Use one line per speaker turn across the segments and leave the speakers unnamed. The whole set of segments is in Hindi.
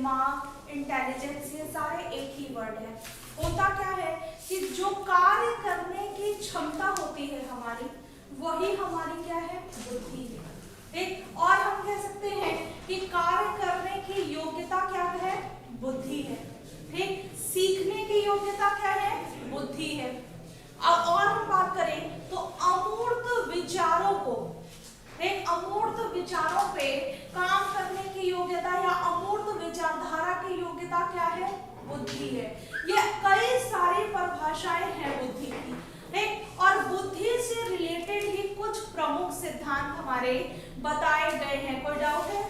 दिमाग, इंटेलिजेंस, ये सारे एक ही वर्ड है। होता क्या है कि जो कार्य करने की क्षमता होती है हमारी, वही हमारी क्या है, बुद्धि है। ठीक, और हम कह सकते हैं कि कार्य करने की योग्यता क्या है, बुद्धि है। ठीक, सीखने की योग्यता क्या है, बुद्धि है। और हम बात करें तो अमूर्त विचारों को, अमूर्त विचारों पे काम करने की योग्यता या अमूर्त विचारधारा की योग्यता क्या है, बुद्धि है। ये कई सारी परिभाषाएं हैं बुद्धि की, ठीक, और बुद्धि से रिलेटेड ही कुछ प्रमुख सिद्धांत हमारे बताए गए हैं। कोई डाउट है?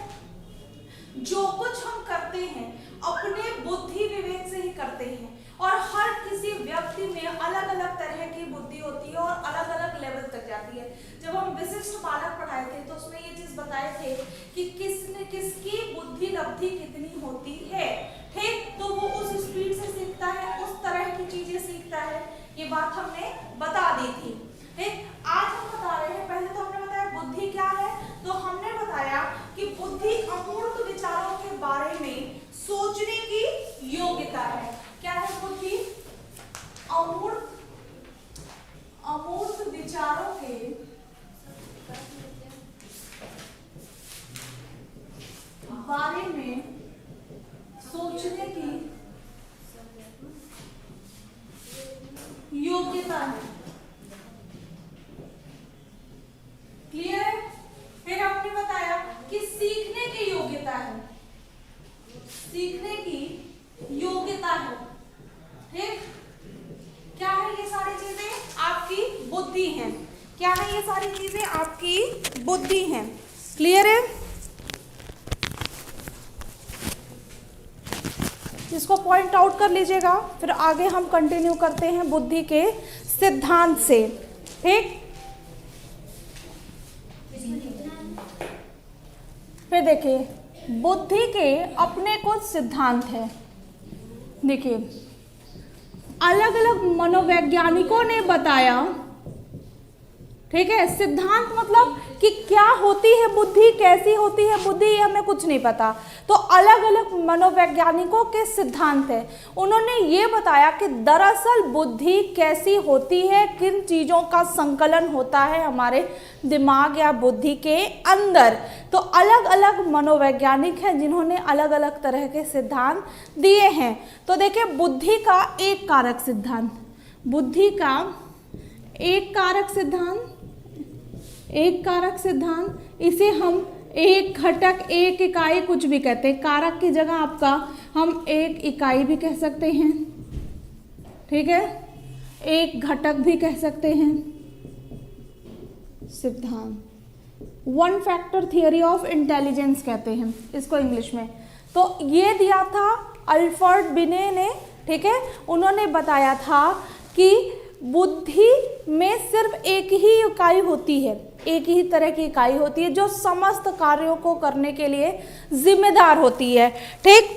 जो कुछ हम करते हैं अपने बुद्धि विवेक से ही करते हैं, और हर किसी व्यक्ति में अलग अलग तरह की बुद्धि होती है और अलग अलग लेवल तक जाती है। जब हम विशिष्ट बालक पढ़ाए थे तो उसमें ये चीज बताए थे कि किसकी बुद्धि लब्धि कितनी होती है। ठीक, तो वो उस स्पीड से सीखता है, उस तरह की चीजें सीखता है। ये बात हमने बता दी थी। ठीक, आज हम बता रहे हैं, पहले तो हमने बताया बुद्धि क्या है, तो हमने बताया कि बुद्धि अमूर्त विचारों के बारे में सोचने की योग्यता है। क्या है बुद्धि? अमूर्त विचारों के बारे में सोचने की योग्यता है। क्लियर है? फिर हमने बताया कि सीखने की योग्यता है, सीखने की योग्यता है। ठीक, क्या है ये सारी चीजें? आपकी बुद्धि हैं। क्या है ये सारी चीजें? आपकी बुद्धि हैं। क्लियर है? इसको पॉइंट आउट कर लीजिएगा, फिर आगे हम कंटिन्यू करते हैं बुद्धि के सिद्धांत से। ठीक, फिर देखिए बुद्धि के अपने कुछ सिद्धांत हैं। देखिए अलग अलग मनोवैज्ञानिकों ने बताया, ठीक है, सिद्धांत मतलब कि क्या होती है बुद्धि, कैसी होती है बुद्धि, ये हमें कुछ नहीं पता। तो अलग अलग मनोवैज्ञानिकों के सिद्धांत है। उन्होंने ये बताया कि दरअसल बुद्धि कैसी होती है, किन चीज़ों का संकलन होता है हमारे दिमाग या बुद्धि के अंदर। तो अलग अलग मनोवैज्ञानिक हैं जिन्होंने अलग अलग तरह के सिद्धांत दिए हैं। तो देखिए बुद्धि का एक कारक सिद्धांत, बुद्धि का एक कारक सिद्धांत, एक कारक सिद्धांत, इसे हम एक घटक, एक इकाई कुछ भी कहते हैं। कारक की जगह आपका हम एक इकाई भी कह सकते हैं, ठीक है, एक घटक भी कह सकते हैं। सिद्धांत one factor theory of intelligence कहते हैं इसको इंग्लिश में। तो ये दिया था अल्फ्रेड बिने ने, ठीक है। उन्होंने बताया था कि बुद्धि में सिर्फ एक ही इकाई होती है, एक ही तरह की इकाई होती है जो समस्त कार्यों को करने के लिए जिम्मेदार होती है। ठीक,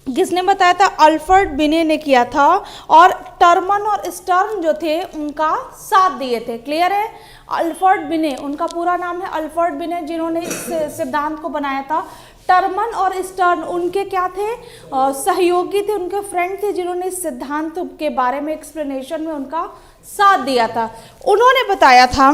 किसने बताया था? अल्फ्रेड बिने ने किया था, और टर्मन और स्टर्न जो थे उनका साथ दिए थे। क्लियर है? अल्फ्रेड बिने, उनका पूरा नाम है अल्फ्रेड बिने, जिन्होंने इस सिद्धांत को बनाया था। टर्मन और स्टर्न उनके क्या थे? सहयोगी थे, उनके फ्रेंड थे, जिन्होंने इस सिद्धांत के बारे में एक्सप्लेनेशन में उनका साथ दिया था। उन्होंने बताया था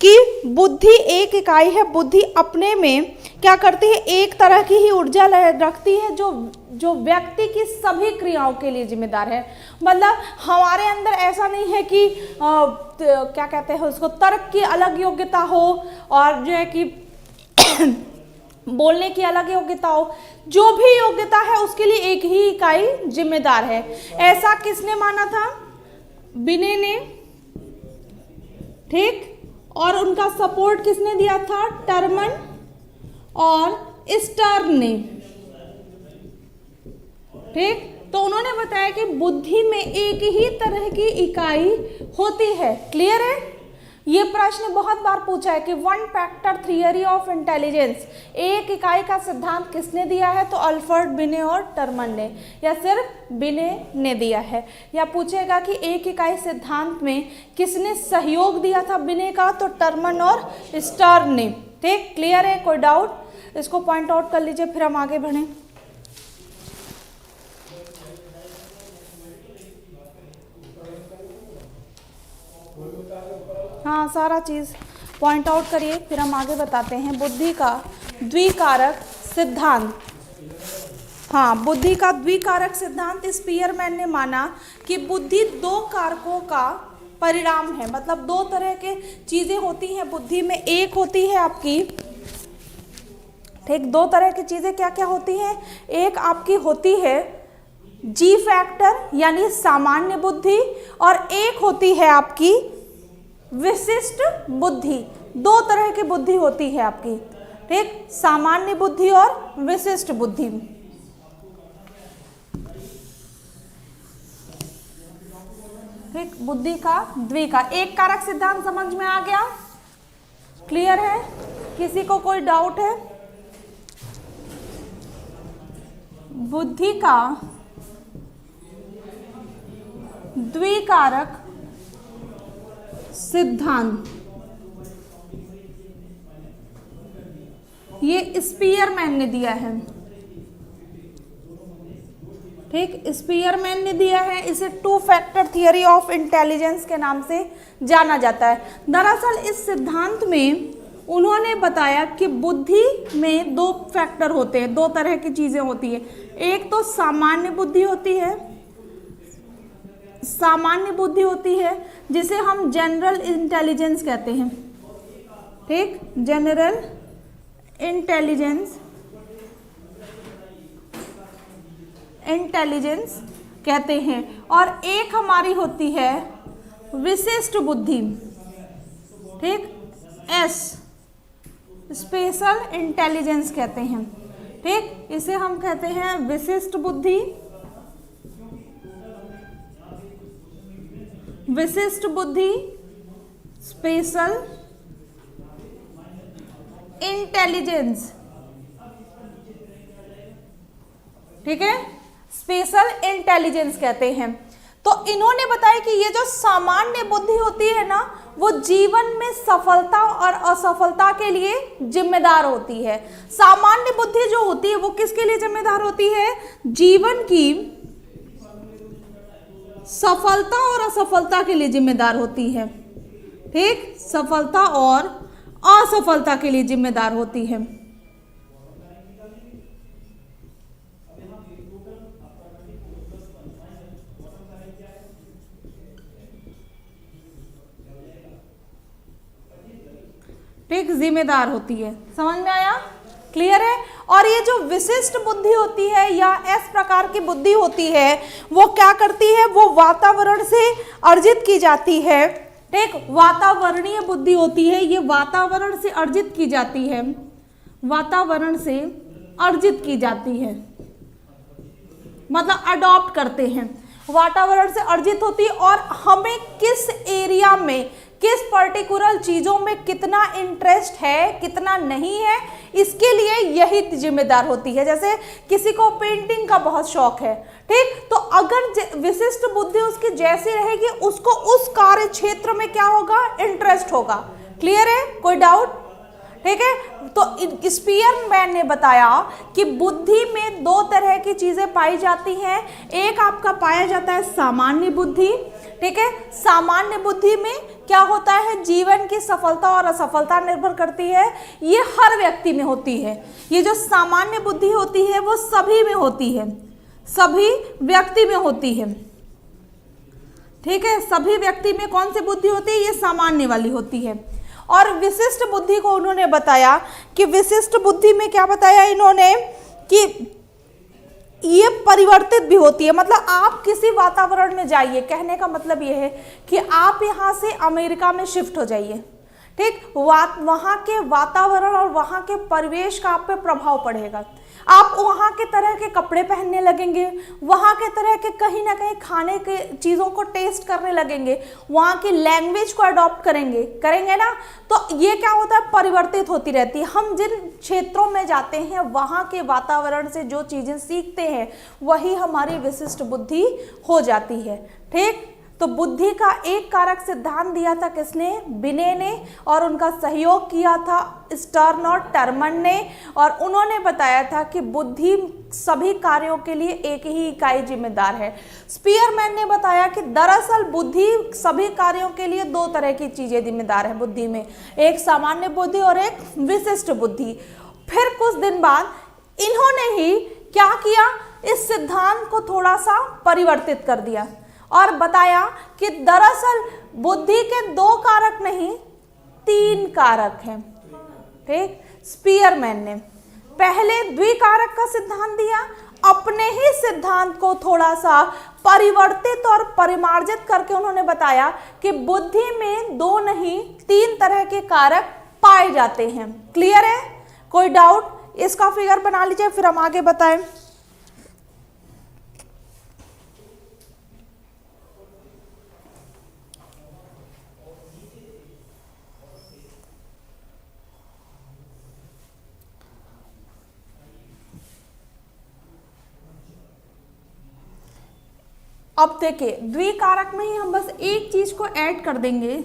कि बुद्धि एक इकाई है, बुद्धि अपने में क्या करती है? एक तरह की ही ऊर्जा रखती है जो व्यक्ति की सभी क्रियाओं के लिए जिम्मेदार है। मतलब हमारे अंदर ऐसा नहीं है कि क्या कहते हैं उसको, तर्क की अलग योग्यता हो और जो है कि बोलने की अलग योग्यता हो। जो भी योग्यता है उसके लिए एक ही इकाई जिम्मेदार है। ऐसा किसने माना था? बिने ने, ठीक। और उनका सपोर्ट किसने दिया था? टर्मन और स्टर्न ने, ठीक। तो उन्होंने बताया कि बुद्धि में एक ही तरह की इकाई होती है। क्लियर है? ये प्रश्न बहुत बार पूछा है कि one factor theory of intelligence, एक इकाई का सिद्धांत किसने दिया है? तो अल्फ्रेड बिने और टर्मन ने, या सिर्फ बिने ने दिया है। या पूछेगा कि एक इकाई सिद्धांत में किसने सहयोग दिया था बिने का? तो टर्मन और स्टर्न ने। ठीक, क्लियर है? कोई डाउट? इसको पॉइंट आउट कर लीजिए, फिर हम आगे बढ़ें। हाँ, सारा चीज़ पॉइंट आउट करिए, फिर हम आगे बताते हैं। बुद्धि का द्विकारक सिद्धांत। हाँ, बुद्धि का द्विकारक सिद्धांत, स्पीयरमैन ने माना कि बुद्धि दो कारकों का परिणाम है। मतलब दो तरह के चीज़ें होती हैं बुद्धि में। एक होती है आपकी, ठीक, दो तरह की चीज़ें क्या क्या होती हैं? एक आपकी होती है जी फैक्टर यानी सामान्य बुद्धि, और एक होती है आपकी विशिष्ट बुद्धि। दो तरह की बुद्धि होती है आपकी, ठीक, सामान्य बुद्धि और विशिष्ट बुद्धि। ठीक, बुद्धि का द्विकारक एक कारक सिद्धांत समझ में आ गया? क्लियर है? किसी को कोई डाउट है? बुद्धि का द्विकारक सिद्धांत, ये स्पीयरमैन ने दिया है। ठीक, स्पीयरमैन ने दिया है। इसे two factor theory of intelligence के नाम से जाना जाता है। दरअसल इस सिद्धांत में उन्होंने बताया कि बुद्धि में दो फैक्टर होते हैं, दो तरह की चीजें होती है। एक तो सामान्य बुद्धि होती है, सामान्य बुद्धि होती है जिसे हम जनरल इंटेलिजेंस कहते हैं। ठीक, जनरल इंटेलिजेंस कहते हैं। और एक हमारी होती है विशिष्ट बुद्धि, ठीक, एस स्पेशल इंटेलिजेंस कहते हैं। ठीक, इसे हम कहते हैं विशिष्ट बुद्धि, विशिष्ट बुद्धि, स्पेशल इंटेलिजेंस। ठीक है, स्पेशल इंटेलिजेंस कहते हैं। तो इन्होंने बताया कि ये जो सामान्य बुद्धि होती है ना, वो जीवन में सफलता और असफलता के लिए जिम्मेदार होती है। सामान्य बुद्धि जो होती है वो किसके लिए जिम्मेदार होती है? जीवन की सफलता और असफलता के लिए जिम्मेदार होती है। ठीक, सफलता और असफलता के लिए जिम्मेदार होती है। ठीक, जिम्मेदार होती है। समझ में आया? क्लियर है? और ये जो विशिष्ट बुद्धि होती है या एस प्रकार की बुद्धि होती है, वो क्या करती है? वो वातावरण से अर्जित की जाती है। ठीक, वातावरणीय बुद्धि होती है, ये वातावरण से अर्जित की जाती है, वातावरण से अर्जित की जाती है, मतलब अडॉप्ट करते हैं, वातावरण से अर्जित होती है। और हमें किस एरिया में, किस पर्टिकुलर चीज़ों में कितना इंटरेस्ट है, कितना नहीं है, इसके लिए यही जिम्मेदार होती है। जैसे किसी को पेंटिंग का बहुत शौक है, ठीक, तो अगर विशिष्ट बुद्धि उसकी जैसी रहेगी, उसको उस कार्य क्षेत्र में क्या होगा? इंटरेस्ट होगा। क्लियर है? कोई डाउट? ठीक है, तो स्पीयरमैन ने बताया कि बुद्धि में दो तरह की चीजें पाई जाती हैं। एक आपका पाया जाता है सामान्य बुद्धि। ठीक है, सामान्य बुद्धि में क्या होता है? जीवन की सफलता और असफलता निर्भर करती है, ये हर व्यक्ति में होती है। ये जो सामान्य बुद्धि होती है वो सभी में होती है, सभी व्यक्ति में होती है। ठीक है, सभी व्यक्ति में कौन सी बुद्धि होती है? ये सामान्य वाली होती है। और विशिष्ट बुद्धि को उन्होंने बताया कि विशिष्ट बुद्धि में क्या बताया इन्होंने कि ये परिवर्तित भी होती है। मतलब आप किसी वातावरण में जाइए, कहने का मतलब ये है कि आप यहाँ से अमेरिका में शिफ्ट हो जाइए, ठीक, वहाँ के वातावरण और वहाँ के परिवेश का आप पे प्रभाव पड़ेगा। आप वहाँ के तरह के कपड़े पहनने लगेंगे, वहाँ के तरह के कहीं ना कहीं खाने के चीज़ों को टेस्ट करने लगेंगे, वहाँ की लैंग्वेज को अडॉप्ट करेंगे ना। तो ये क्या होता है? परिवर्तित होती रहती है। हम जिन क्षेत्रों में जाते हैं वहाँ के वातावरण से जो चीज़ें सीखते हैं वही हमारी विशिष्ट बुद्धि हो जाती है। ठीक, तो बुद्धि का एक कारक सिद्धांत दिया था किसने? बिने ने, और उनका सहयोग किया था स्टर्न और टर्मन ने, और उन्होंने बताया था कि बुद्धि सभी कार्यों के लिए एक ही इकाई जिम्मेदार है। स्पीयरमैन ने बताया कि दरअसल बुद्धि सभी कार्यों के लिए दो तरह की चीजें जिम्मेदार है बुद्धि में, एक सामान्य बुद्धि और एक विशिष्ट बुद्धि। फिर कुछ दिन बाद इन्होंने ही क्या किया, इस सिद्धांत को थोड़ा सा परिवर्तित कर दिया और बताया कि दरअसल बुद्धि के दो कारक नहीं, तीन कारक हैं। ठीक, स्पीयरमैन ने पहले द्विकारक का सिद्धांत दिया, अपने ही सिद्धांत को थोड़ा सा परिवर्तित और परिमार्जित करके उन्होंने बताया कि बुद्धि में दो नहीं, तीन तरह के कारक पाए जाते हैं। क्लियर है? कोई डाउट? इसका फिगर बना लीजिए, फिर हम आगे बताएं। अब देखिए, द्विकारक में ही हम बस एक चीज को ऐड कर देंगे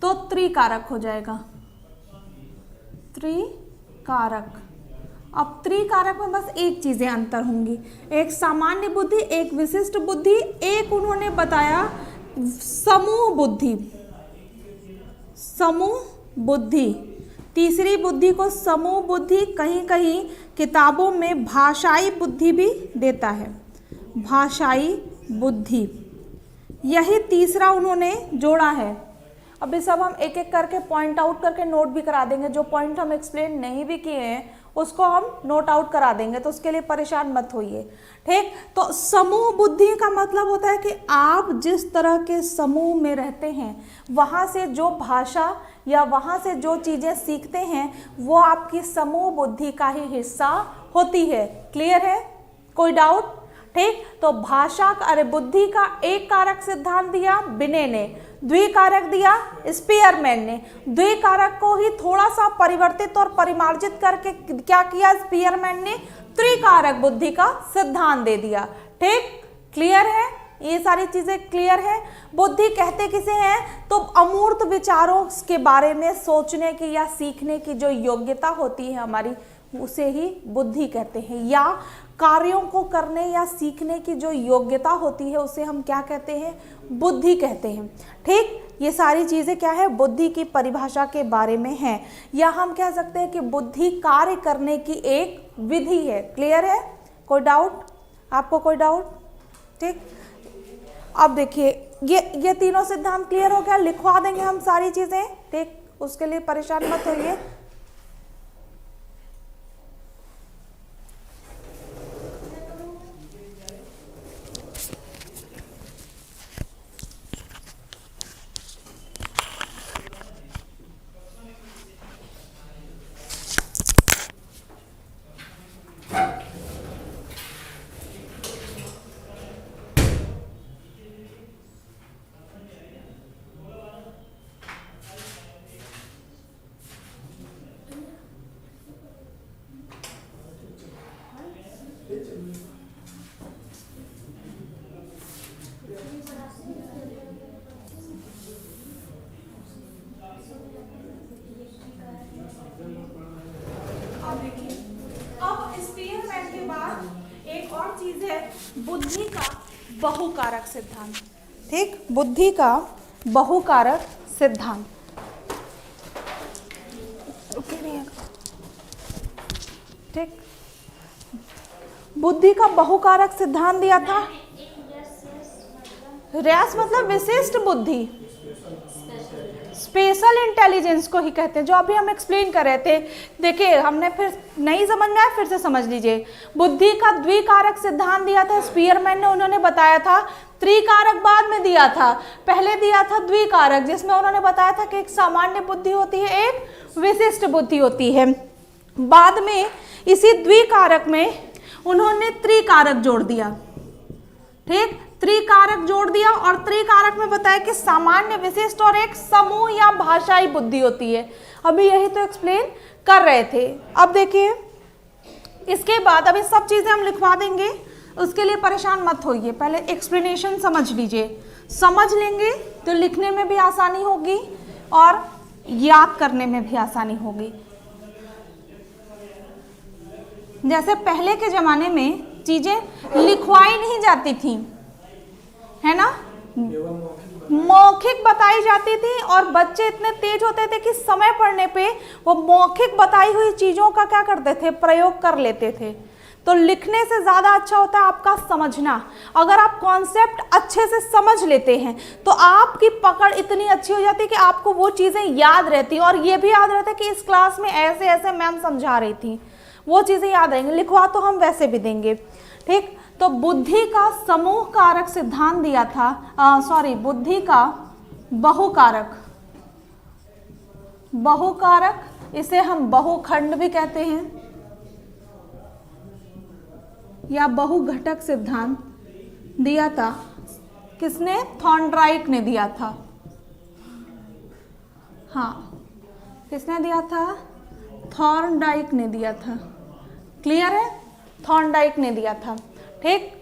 तो त्रिकारक हो जाएगा। त्रिकारक। अब त्रिकारक में बस एक चीजें अंतर होंगी, एक सामान्य बुद्धि, एक विशिष्ट बुद्धि, एक उन्होंने बताया समूह बुद्धि। समूह बुद्धि, तीसरी बुद्धि को समूह बुद्धि, कहीं कहीं किताबों में भाषाई बुद्धि भी देता है, भाषाई बुद्धि। यही तीसरा उन्होंने जोड़ा है। अब ये सब हम एक एक करके पॉइंट आउट करके नोट भी करा देंगे, जो पॉइंट हम एक्सप्लेन नहीं भी किए हैं उसको हम नोट आउट करा देंगे, तो उसके लिए परेशान मत होइए। ठीक, तो समूह बुद्धि का मतलब होता है कि आप जिस तरह के समूह में रहते हैं वहाँ से जो भाषा या वहाँ से जो चीज़ें सीखते हैं वो आपकी समूह बुद्धि का ही हिस्सा होती है। क्लियर है? कोई डाउट? ठीक, तो भाषा अरे बुद्धि का एक कारक सिद्धांत दिया बिने ने, द्विकारक दिया स्पीयरमैन ने, द्विकारक को ही थोड़ा सा परिवर्तित और परिमार्जित करके क्या किया स्पीयरमैन ने, त्रिकारक बुद्धि का सिद्धांत दे दिया। ठीक, क्लियर है? ये सारी चीजें क्लियर है? बुद्धि कहते किसे हैं? तो अमूर्त विचारों के बारे में सोचने की या सीखने की जो योग्यता होती है हमारी, उसे ही बुद्धि कहते हैं, या कार्यों को करने या सीखने की जो योग्यता होती है उसे हम क्या कहते हैं? बुद्धि कहते हैं। ठीक, ये सारी चीजें क्या है? बुद्धि की परिभाषा के बारे में है, या हम कह सकते हैं कि बुद्धि कार्य करने की एक विधि है। क्लियर है? कोई डाउट? आपको कोई डाउट? ठीक, अब देखिए ये तीनों सिद्धांत क्लियर हो गया, लिखवा देंगे हम सारी चीजें। ठीक, उसके लिए परेशान मत होइए। बुद्धि का बहुकारक सिद्धांत। ठीक, बुद्धि का बहुकारक सिद्धांत। ठीक, बुद्धि का बहुकारक सिद्धांत दिया था। रस मतलब विशिष्ट बुद्धि, स्पेशल इंटेलिजेंस को ही कहते हैं, जो अभी हम एक्सप्लेन कर रहे थे। देखिए, हमने फिर नहीं समझ में आया, फिर से समझ लीजिए। बुद्धि का द्विकारक सिद्धांत दिया था स्पीयरमैन ने, उन्होंने बताया था। त्रिकारक बाद में दिया था, पहले दिया था द्विकारक, जिसमें उन्होंने बताया था कि एक सामान्य बुद्धि होती है, एक विशिष्ट बुद्धि होती है। बाद में इसी द्विकारक में उन्होंने त्रिकारक जोड़ दिया। ठीक, त्रिकारक जोड़ दिया, और त्रिकारक में बताया कि सामान्य, विशिष्ट और एक समूह या भाषाई बुद्धि होती है। अभी यही तो एक्सप्लेन कर रहे थे। अब देखिए, इसके बाद अभी सब चीजें हम लिखवा देंगे, उसके लिए परेशान मत होइए, पहले एक्सप्लेनेशन समझ लीजिए। समझ लेंगे तो लिखने में भी आसानी होगी और याद करने में भी आसानी होगी। जैसे पहले के जमाने में चीजें लिखवाई नहीं जाती थी, है ना, मौखिक बताई जाती थी और बच्चे इतने तेज होते थे कि समय पड़ने पे वो मौखिक बताई हुई चीजों का क्या करते थे, प्रयोग कर लेते थे। तो लिखने से ज्यादा अच्छा होता है आपका समझना। अगर आप कॉन्सेप्ट अच्छे से समझ लेते हैं तो आपकी पकड़ इतनी अच्छी हो जाती है कि आपको वो चीजें याद रहती, और ये भी याद रहता है कि इस क्लास में ऐसे ऐसे मैम समझा रही थी, वो चीजें याद रहेंगी। लिखवा तो हम वैसे भी देंगे, ठीक। तो बुद्धि का समूह कारक सिद्धांत दिया था, बुद्धि का बहुकारक, इसे हम बहुखंड भी कहते हैं या बहुघटक सिद्धांत दिया था। किसने? थॉर्नडाइक ने दिया था। हाँ, किसने दिया था? थॉर्नडाइक ने दिया था। क्लियर है? थॉर्नडाइक ने दिया था, ठीक।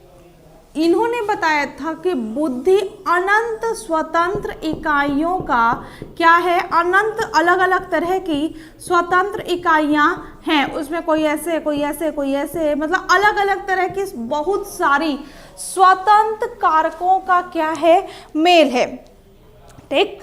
इन्होंने बताया था कि बुद्धि अनंत स्वतंत्र इकाइयों का क्या है, अनंत अलग अलग तरह की स्वतंत्र इकाइयां हैं। उसमें कोई ऐसे, कोई ऐसे, कोई ऐसे, मतलब अलग अलग तरह की बहुत सारी स्वतंत्र कारकों का क्या है, मेल है, ठीक।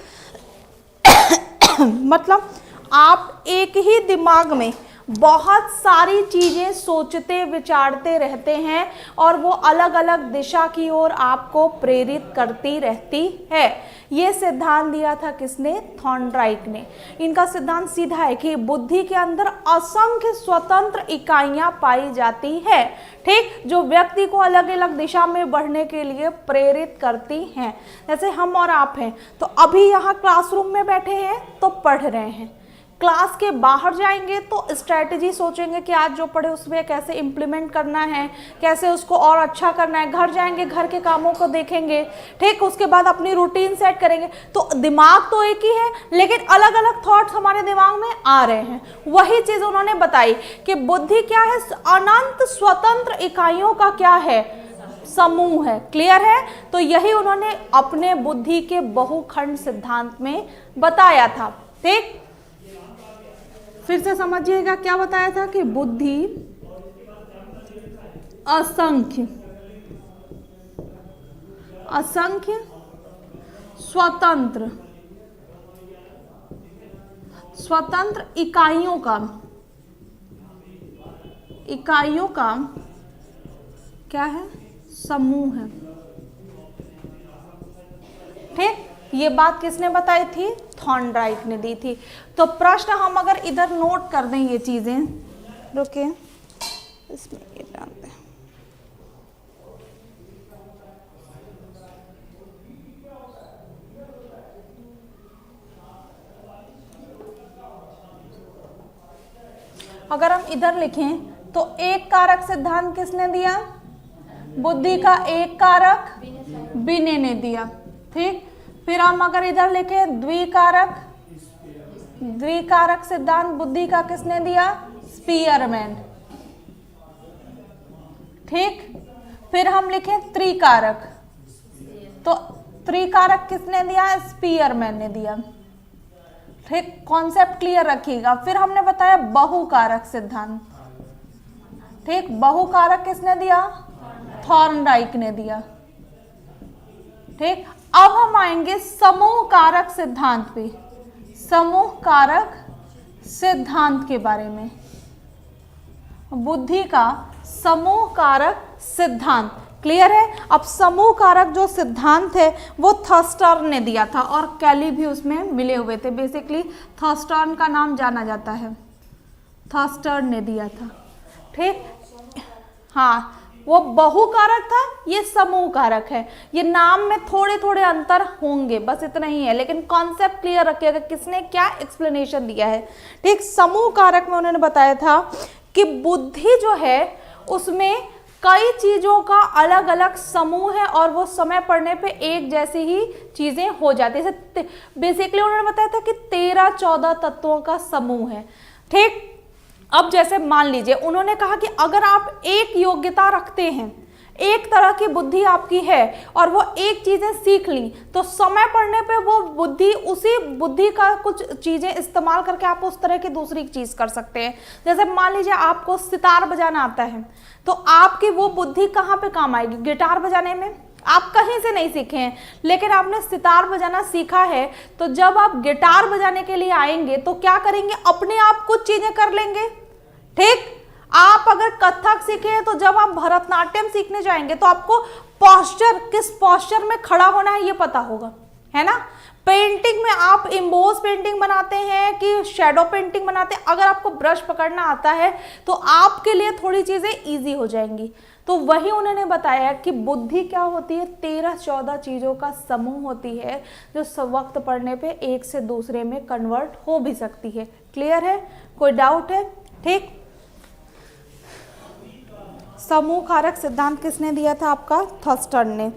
मतलब आप एक ही दिमाग में बहुत सारी चीजें सोचते विचारते रहते हैं और वो अलग अलग दिशा की ओर आपको प्रेरित करती रहती है। ये सिद्धांत दिया था किसने? थॉर्नडाइक ने। इनका सिद्धांत सीधा है कि बुद्धि के अंदर असंख्य स्वतंत्र इकाइयां पाई जाती है, ठीक, जो व्यक्ति को अलग अलग दिशा में बढ़ने के लिए प्रेरित करती हैं। जैसे हम और आप हैं, तो अभी यहाँ क्लासरूम में बैठे हैं तो पढ़ रहे हैं, क्लास के बाहर जाएंगे तो स्ट्रैटेजी सोचेंगे कि आज जो पढ़े उसमें कैसे इम्प्लीमेंट करना है, कैसे उसको और अच्छा करना है। घर जाएंगे, घर के कामों को देखेंगे, ठीक, उसके बाद अपनी रूटीन सेट करेंगे। तो दिमाग तो एक ही है लेकिन अलग अलग थॉट्स हमारे दिमाग में आ रहे हैं। वही चीज उन्होंने बताई कि बुद्धि क्या है, अनंत स्वतंत्र इकाइयों का क्या है, समूह है। क्लियर है? तो यही उन्होंने अपने बुद्धि के बहुखंड सिद्धांत में बताया था, ठीक। फिर से समझिएगा क्या बताया था कि बुद्धि असंख्य स्वतंत्र इकाइयों का क्या है, समूह है, ठीक। ये बात किसने बताई थी? थॉर्नडाइक ने दी थी। तो प्रश्न हम अगर इधर नोट कर दें ये चीजें, रुके, इसमें ये डालते हैं। अगर हम इधर लिखें तो एक कारक सिद्धांत किसने दिया? बुद्धि का एक कारक बिने ने दिया, ठीक। फिर हम अगर इधर लिखें द्विकारक सिद्धांत बुद्धि का किसने दिया? स्पीयरमैन, ठीक। फिर हम लिखें त्रिकारक, तो त्रिकारक किसने दिया? स्पीयरमैन ने दिया, ठीक। कॉन्सेप्ट क्लियर रखिएगा। फिर हमने बताया बहुकारक सिद्धांत, ठीक। बहुकारक किसने दिया? थॉर्नडाइक ने दिया, ठीक। अब हम आएंगे समूह कारक सिद्धांत पे, समूह कारक सिद्धांत के बारे में। बुद्धि का समूह कारक सिद्धांत, क्लियर है? अब समूह कारक जो सिद्धांत है वो थर्स्टर्न ने दिया था और कैली भी उसमें मिले हुए थे। बेसिकली थर्स्टर्न का नाम जाना जाता है, थर्स्टर्न ने दिया था, ठीक। हाँ, वो बहुकारक था, ये समूह कारक है। ये नाम में थोड़े थोड़े अंतर होंगे, बस इतना ही है, लेकिन कॉन्सेप्ट क्लियर रखिएगा किसने क्या एक्सप्लेनेशन दिया है, ठीक। समूह कारक में उन्होंने बताया था कि बुद्धि जो है उसमें कई चीजों का अलग अलग समूह है और वो समय पड़ने पे एक जैसी ही चीजें हो जाती है। बेसिकली उन्होंने बताया था कि 13-14 तत्वों का समूह है, ठीक। अब जैसे मान लीजिए उन्होंने कहा कि अगर आप एक योग्यता रखते हैं, एक तरह की बुद्धि आपकी है और वो एक चीजें सीख ली, तो समय पड़ने पे वो बुद्धि, उसी बुद्धि का कुछ चीजें इस्तेमाल करके आप उस तरह की दूसरी चीज कर सकते हैं। जैसे मान लीजिए आपको सितार बजाना आता है, तो आपकी वो बुद्धि कहाँ पे काम आएगी? गिटार बजाने में। आप कहीं से नहीं सीखे हैं, लेकिन आपने सितार बजाना सीखा है, तो जब आप गिटार बजाने के लिए आएंगे तो क्या करेंगे? अपने आप कुछ चीजें कर लेंगे। ठीक, आप अगर कथक सीखे हैं तो जब आप भरतनाट्यम सीखने जाएंगे तो आपको पोस्चर, किस पोस्चर में खड़ा होना है ये पता होगा, है ना। पेंटिंग में आप इम्बोस पेंटिंग बनाते हैं कि शैडो पेंटिंग बनाते हैं, अगर आपको ब्रश पकड़ना आता है तो आपके लिए थोड़ी चीजें इजी हो जाएंगी। तो वही उन्होंने बताया कि बुद्धि क्या होती है? 13-14 चीजों का समूह होती है जो वक्त पड़ने पे एक से दूसरे में कन्वर्ट हो भी सकती है। क्लियर है? कोई डाउट है? ठीक, समूह कारक सिद्धांत किसने दिया था? आपका थर्स्टन ने।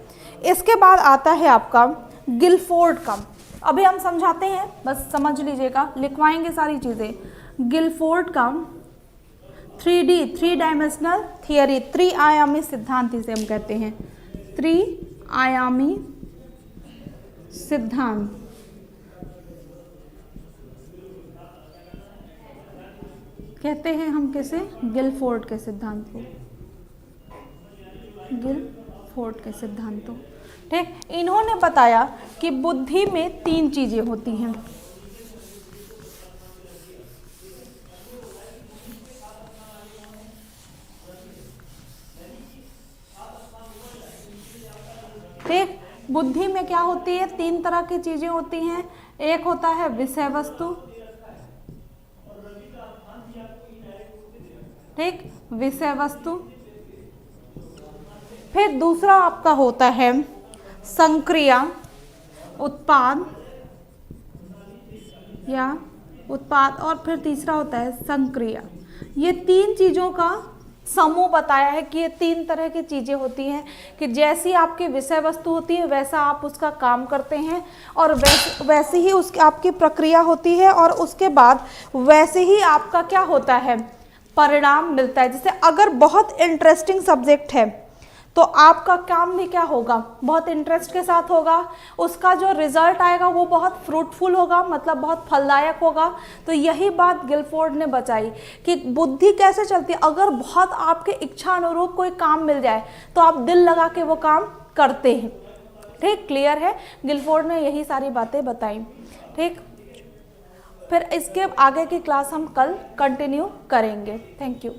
इसके बाद आता है आपका गिलफोर्ड का। अभी हम समझाते हैं, बस समझ लीजिएगा, लिखवाएंगे सारी चीजें। गिलफोर्ड का 3D, 3 डायमेंशनल थियरी, त्रिआयामी सिद्धांत इसे हम कहते हैं, त्रिआयामी सिद्धांत। कहते हैं हम किसे? गिलफोर्ड के सिद्धांत को, गिलफोर्ड के सिद्धांतों। ठीक, इन्होंने बताया कि बुद्धि में 3 चीजें होती हैं। ठीक, बुद्धि में क्या होती है? 3 तरह की चीजें होती हैं। एक होता है विषय वस्तु, ठीक, विषय वस्तु। फिर दूसरा आपका होता है संक्रिया, उत्पाद या उत्पाद, और फिर तीसरा होता है संक्रिया। ये 3 चीजों का समूह बताया है कि ये 3 तरह की चीजें होती हैं कि जैसी आपकी विषय वस्तु होती है वैसा आप उसका काम करते हैं, और वैसी ही उसकी आपकी प्रक्रिया होती है, और उसके बाद वैसे ही आपका क्या होता है? परिणाम मिलता है। जैसे अगर बहुत इंटरेस्टिंग सब्जेक्ट है तो आपका काम भी क्या होगा? बहुत इंटरेस्ट के साथ होगा, उसका जो रिजल्ट आएगा वो बहुत फ्रूटफुल होगा, मतलब बहुत फलदायक होगा। तो यही बात गिलफोर्ड ने बताई कि बुद्धि कैसे चलती है। अगर बहुत आपके इच्छा अनुरूप कोई काम मिल जाए तो आप दिल लगा के वो काम करते हैं। ठीक, क्लियर है? गिलफोर्ड ने यही सारी बातें बताई। ठीक, फिर इसके आगे की क्लास हम कल कंटिन्यू करेंगे। Thank you.